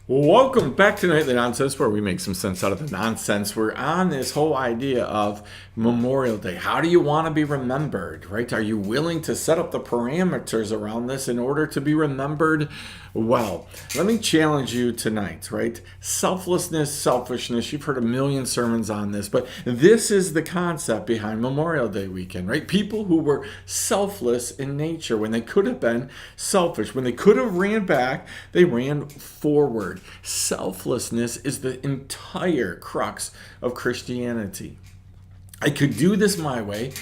Welcome back to Nightly Nonsense, where we make some sense out of the nonsense. We're on this whole idea of Memorial Day. How do you want to be remembered, right? Are you willing to set up the parameters around this in order to be remembered well? Let me challenge you tonight, right? Selflessness, selfishness. You've heard a million sermons on this, but this is the concept behind Memorial Day weekend, right? People who were selfless in nature when they could have been selfish. When they could have ran back, they ran forward. Selflessness is the entire crux of Christianity. I could do this my way,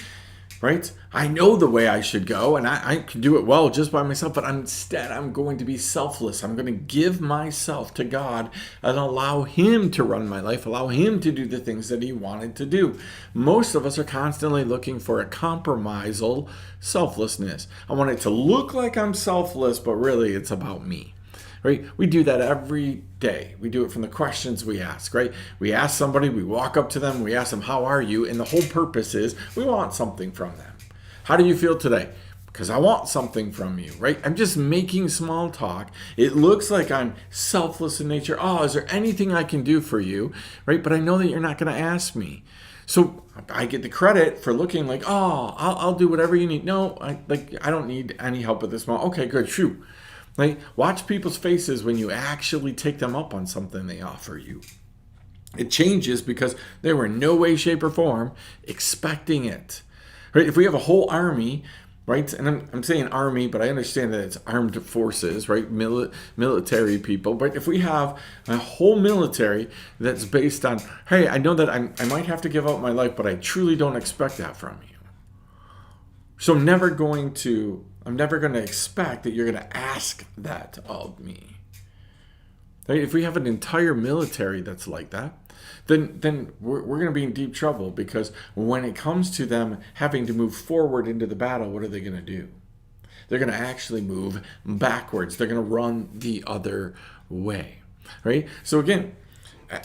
right? I know the way I should go, and I can do it well just by myself, but instead I'm going to be selfless. I'm going to give myself to God and allow Him to run my life, allow Him to do the things that He wanted to do. Most of us are constantly looking for a compromisal selflessness. I want it to look like I'm selfless, but really it's about me. Right? We do that every day. We do it from the questions we ask, right? We ask somebody, we walk up to them, we ask them, how are you? And the whole purpose is we want something from them. How do you feel today? Because I want something from you, right? I'm just making small talk. It looks like I'm selfless in nature. Oh, is there anything I can do for you? Right? But I know that you're not going to ask me. So I get the credit for looking like, oh, I'll do whatever you need. No, I don't need any help at this moment. Okay, good. Shoot. Like, watch people's faces when you actually take them up on something they offer you. It changes because they were in no way, shape, or form expecting it. Right? If we have a whole army, right? And I'm saying army, but I understand that it's armed forces, right? Military people. But if we have a whole military that's based on, hey, I know that I might have to give up my life, but I truly don't expect that from you. So I'm never going to expect that you're going to ask that of me. Right? If we have an entire military that's like that, then we're going to be in deep trouble, because when it comes to them having to move forward into the battle, what are they going to do? They're going to actually move backwards. They're going to run the other way. Right? So again,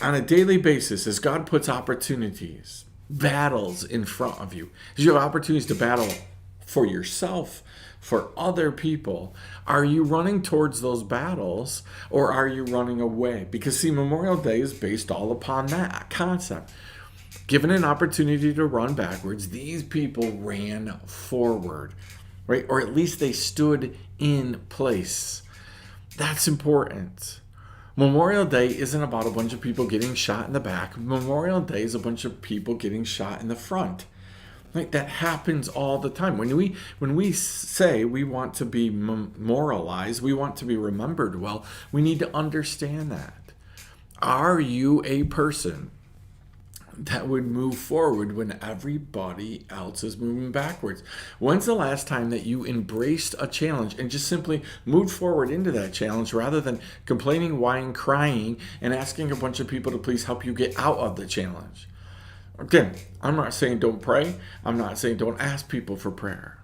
on a daily basis, as God puts opportunities, battles in front of you, as you have opportunities to battle for yourself, for other people, are you running towards those battles, or are you running away? Because see, Memorial Day is based all upon that concept. Given an opportunity to run backwards, these people ran forward, right? Or at least they stood in place. That's important. Memorial Day isn't about a bunch of people getting shot in the back. Memorial Day is a bunch of people getting shot in the front. Like, that happens all the time. When we say we want to be memorialized, we want to be remembered well, we need to understand that. Are you a person that would move forward when everybody else is moving backwards? When's the last time that you embraced a challenge and just simply moved forward into that challenge, rather than complaining, whining, crying, and asking a bunch of people to please help you get out of the challenge? Again, I'm not saying don't pray. I'm not saying don't ask people for prayer.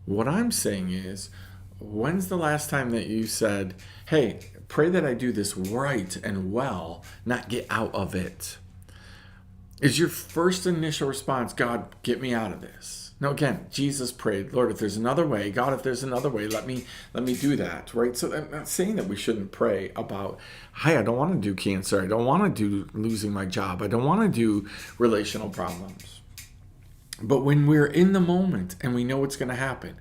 What I'm saying is, when's the last time that you said, hey, pray that I do this right and well, not get out of it? Is your first initial response, God, get me out of this? Now, again, Jesus prayed, Lord, if there's another way, God, if there's another way, let me do that, right? So I'm not saying that we shouldn't pray about, hey, I don't want to do cancer. I don't want to do losing my job. I don't want to do relational problems. But when we're in the moment and we know what's going to happen,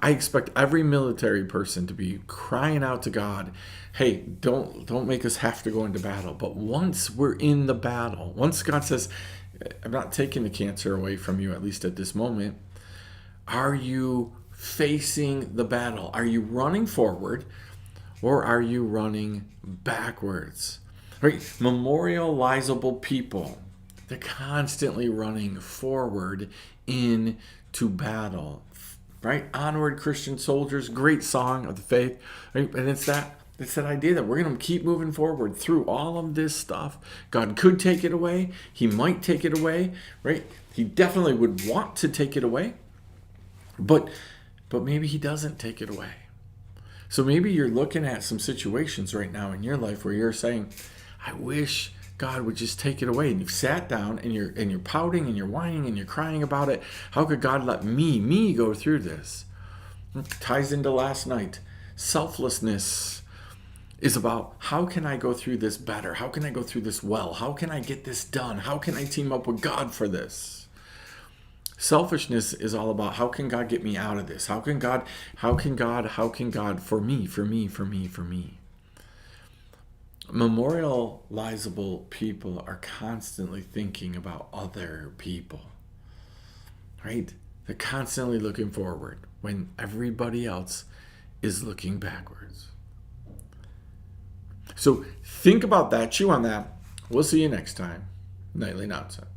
I expect every military person to be crying out to God, hey, don't make us have to go into battle. But once we're in the battle, once God says, I'm not taking the cancer away from you, at least at this moment, are you facing the battle? Are you running forward, or are you running backwards? Right? Memorializable people, they're constantly running forward into battle. Right? Onward, Christian soldiers, great song of the faith. Right? And it's that idea that we're going to keep moving forward through all of this stuff. God could take it away. He might take it away, right? He definitely would want to take it away. But maybe He doesn't take it away. So maybe you're looking at some situations right now in your life where you're saying, I wish God would just take it away. And you've sat down and you're pouting and you're whining and you're crying about it. How could God let me go through this? It ties into last night. Selflessness is about how can I go through this better? How can I go through this well? How can I get this done? How can I team up with God for this? Selfishness is all about how can God get me out of this? How can God for me, for me, for me, for me? Memorializable people are constantly thinking about other people, right? They're constantly looking forward when everybody else is looking backwards. So think about that, chew on that. We'll see you next time. Nightly Nonsense.